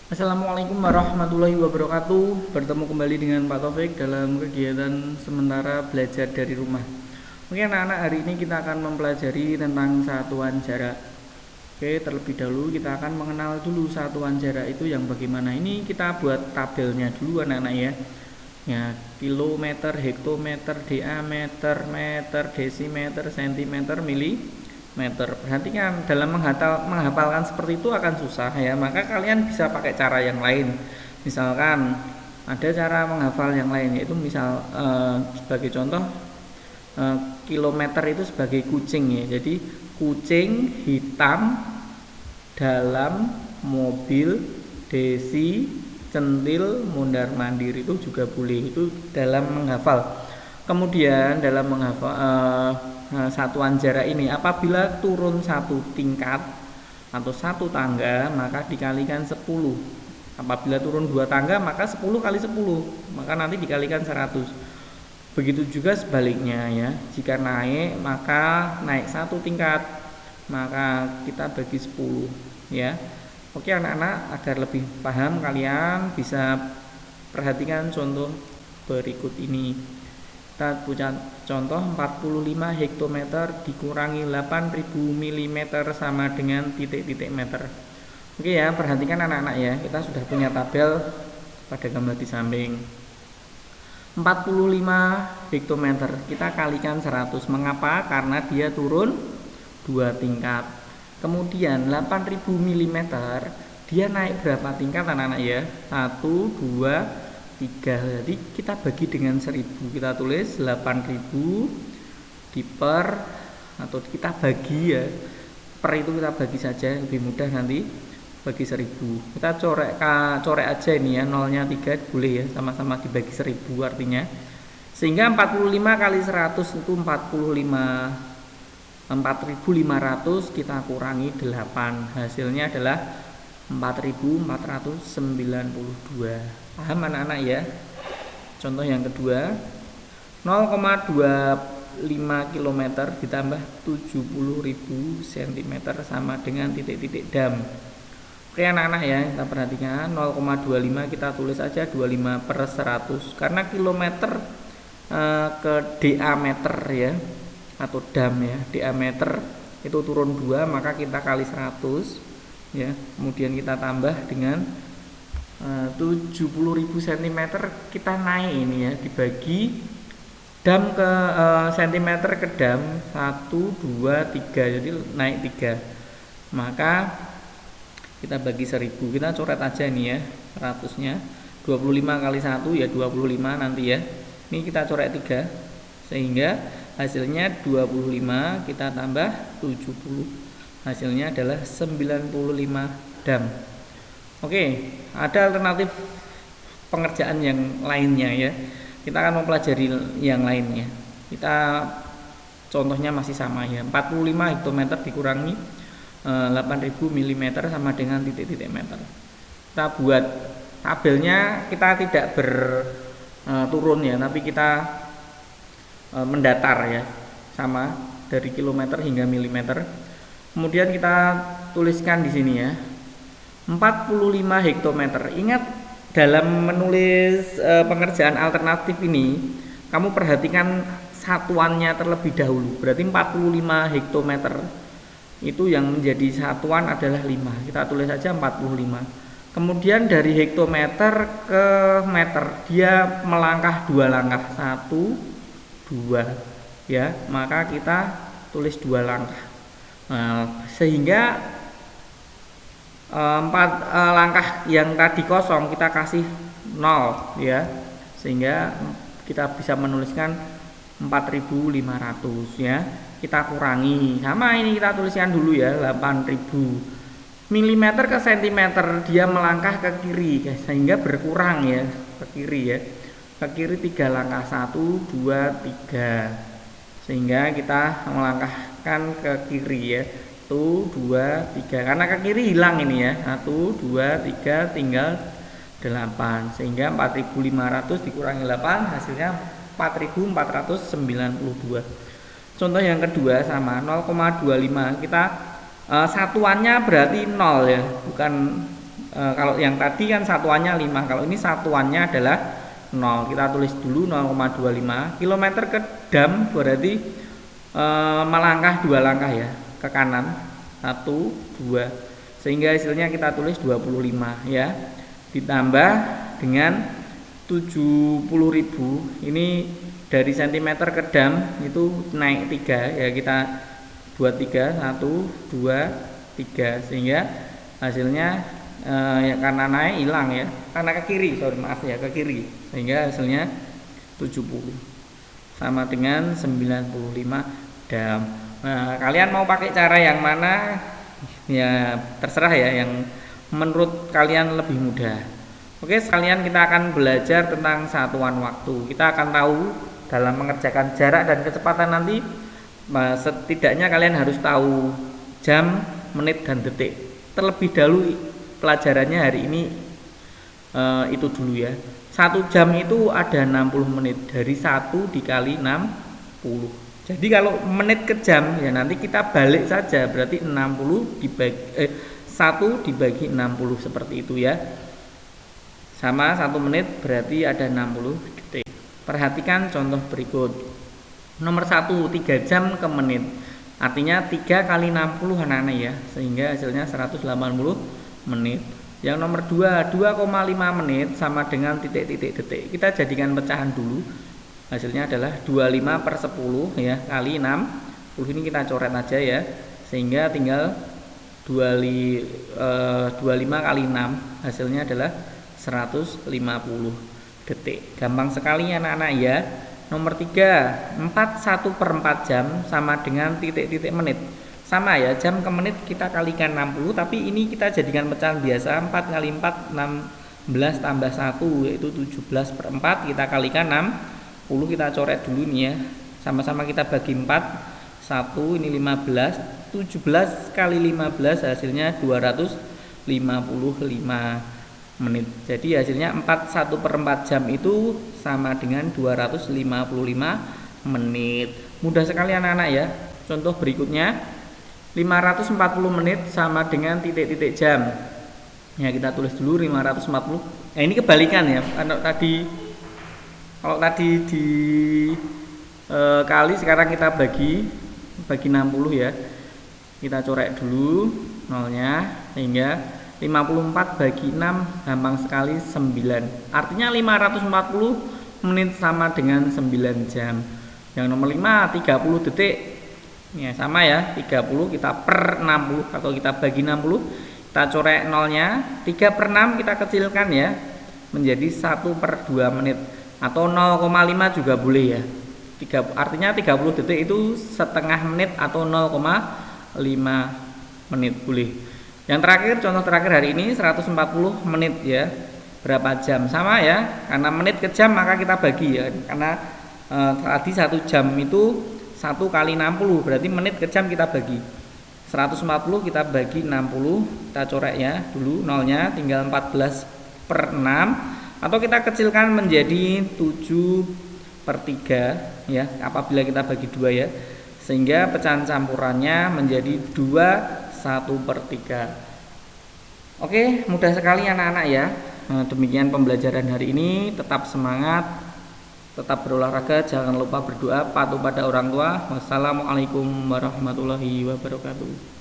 Assalamualaikum warahmatullahi wabarakatuh. Bertemu kembali dengan Pak Taufik dalam kegiatan sementara belajar dari rumah. Oke anak-anak, hari ini kita akan mempelajari tentang satuan jarak. Oke, terlebih dahulu kita akan mengenal dulu satuan jarak itu yang bagaimana. Ini kita buat tabelnya dulu anak-anak ya. Ya, kilometer, hektometer, diameter, meter, desimeter, sentimeter, meter. Perhatikan dalam menghafalkan seperti itu akan susah ya, maka kalian bisa pakai cara yang lain. Misalkan ada cara menghafal yang lain, yaitu sebagai contoh kilometer itu sebagai kucing ya. Jadi kucing hitam dalam mobil desi centil mondar mandir itu juga boleh, itu dalam menghafal. Kemudian dalam menghafal satuan jarak ini, apabila turun satu tingkat atau satu tangga maka dikalikan 10. Apabila turun 2 tangga maka 10 kali 10, maka nanti dikalikan 100. Begitu juga sebaliknya ya. Jika naik maka naik satu tingkat maka kita bagi 10 ya. Oke anak-anak, agar lebih paham kalian bisa perhatikan contoh berikut ini. Kita punya contoh 45 hektometer dikurangi 8000 mm sama dengan titik-titik meter. Oke ya, perhatikan anak-anak ya. Kita sudah punya tabel pada gambar di samping. 45 hektometer kita kalikan 100. Mengapa? Karena dia turun 2 tingkat. Kemudian 8000 mm dia naik berapa tingkat anak-anak ya? 1, 2, 3. Jadi kita bagi dengan 1000. Kita tulis 8000 diper, atau kita bagi ya. Per itu kita bagi saja, lebih mudah nanti bagi 1000. Kita corek aja ini ya, nolnya 3 boleh ya, sama-sama dibagi 1000 artinya. Sehingga 45 kali 100 itu 4500 kita kurangi 8. Hasilnya adalah 4492. Paham anak-anak ya? Contoh yang kedua, 0,25 km ditambah 70.000 cm sama dengan titik-titik dam. Oke anak-anak ya, kita perhatikan 0,25 kita tulis aja 25 per 100. Karena kilometer ke diameter ya, atau dam ya, diameter itu turun 2 maka kita kali 100 ya. Kemudian kita tambah dengan 70.000 cm, kita naik ini ya, dibagi dam ke cm ke dam 1, 2, 3, jadi naik 3. Maka kita bagi 1000, kita coret aja ini ya 100 nya. 25 kali 1 ya 25 nanti ya. Ini kita coret 3 sehingga hasilnya 25 kita tambah 70, hasilnya adalah 95 dam. Oke, ada alternatif pengerjaan yang lainnya ya. Kita akan mempelajari yang lainnya. Kita contohnya masih sama ya. 45 hektometer dikurangi 8000 mm sama dengan titik-titik meter. Kita buat tabelnya, kita tidak berturun ya, tapi kita mendatar ya, sama dari kilometer hingga milimeter. Kemudian kita tuliskan di sini ya, 45 hektometer. Ingat dalam menulis pengerjaan alternatif ini, kamu perhatikan satuannya terlebih dahulu. Berarti 45 hektometer itu yang menjadi satuan adalah 5. Kita tulis saja 45. Kemudian dari hektometer ke meter dia melangkah 2 langkah, 1, 2 ya, maka kita tulis 2 langkah. Sehingga 4 langkah yang tadi kosong kita kasih 0 ya, sehingga kita bisa menuliskan 4500 ya. Kita kurangi, sama ini kita tuliskan dulu ya, 8000 mm ke cm, dia melangkah ke kiri sehingga berkurang ya, ke kiri ya, ke kiri 3 langkah, 1, 2, 3, sehingga kita melangkahkan ke kiri ya, 1, 2, 3, karena ke kiri hilang ini ya, 1, 2, 3, tinggal 8, sehingga 4500 dikurangi 8 hasilnya 4492. Contoh yang kedua sama 0,25, kita satuannya berarti 0 ya, bukan Kalau yang tadi kan satuannya 5, kalau ini satuannya adalah 0. Kita tulis dulu 0,25 km ke jam, berarti melangkah 2 langkah ya ke kanan, 1, 2, sehingga hasilnya kita tulis 25 ya, ditambah dengan 70.000 ini dari cm ke jam itu naik 3 ya, kita buat 3, 1, 2, 3, sehingga hasilnya ya karena naik hilang ya, karena ke kiri, maaf ya, ke kiri, sehingga hasilnya 70 sama dengan 95 jam. Nah, kalian mau pakai cara yang mana ya terserah ya, yang menurut kalian lebih mudah. Oke, sekalian kita akan belajar tentang satuan waktu. Kita akan tahu dalam mengerjakan jarak dan kecepatan nanti setidaknya kalian harus tahu jam, menit, dan detik. Terlebih dahulu pelajarannya hari ini itu dulu ya. 1 jam itu ada 60 menit, dari 1 dikali 60. Jadi kalau menit ke jam ya nanti kita balik saja, berarti 60 dibagi 1 dibagi 60 seperti itu ya. Sama 1 menit berarti ada 60 detik. Perhatikan contoh berikut. Nomor 1, 3 jam ke menit. Artinya 3 kali 60 anak-anak ya, sehingga hasilnya 180 menit. Yang nomor 2, 2,5 menit sama dengan titik-titik detik. Kita jadikan pecahan dulu. Hasilnya adalah 25 per 10 ya, kali 60 ini kita coret aja ya, sehingga tinggal 25 kali 6, hasilnya adalah 150 detik. Gampang sekali anak-anak ya. Nomor 3, 1/4 jam sama dengan titik-titik menit. Sama ya, jam ke menit kita kalikan 60, tapi ini kita jadikan pecahan biasa. 4 kali 4 16 tambah 1 yaitu 17/4, kita kalikan 60, kita coret dulu nih ya. Sama-sama kita bagi 4, 1 ini 15, 17 kali 15 hasilnya 255 menit. Jadi hasilnya 1/4 jam itu sama dengan 255 menit. Mudah sekali anak-anak ya. Contoh berikutnya, 540 menit sama dengan titik-titik jam. Ya kita tulis dulu 540. Nah ini kebalikan ya. Kalau tadi di kali, sekarang kita bagi 60 ya. Kita coret dulu nolnya, sehingga 54 bagi 6 gampang sekali 9. Artinya 540 menit sama dengan 9 jam. Yang nomor 5, 30 detik. Ya sama ya, 30 kita per 60 atau kita bagi 60, kita coret nolnya, 3/6 kita kecilkan ya, menjadi 1/2 menit atau 0,5 juga boleh ya. Artinya 30 detik itu setengah menit atau 0,5 menit boleh. Yang terakhir, contoh terakhir hari ini 140 menit ya. Berapa jam? Sama ya, karena menit ke jam maka kita bagi ya. Karena tadi 1 jam itu 1 kali 60, berarti menit ke jam kita bagi. 140 kita bagi 60, kita coret ya dulu nolnya, tinggal 14/6 atau kita kecilkan menjadi 7/3 ya, apabila kita bagi 2 ya, sehingga pecahan campurannya menjadi 2/1/3. Oke, mudah sekali anak-anak ya. Demikian pembelajaran hari ini. Tetap semangat, tetap berolahraga, jangan lupa berdoa, patuh pada orang tua. Wassalamualaikum warahmatullahi wabarakatuh.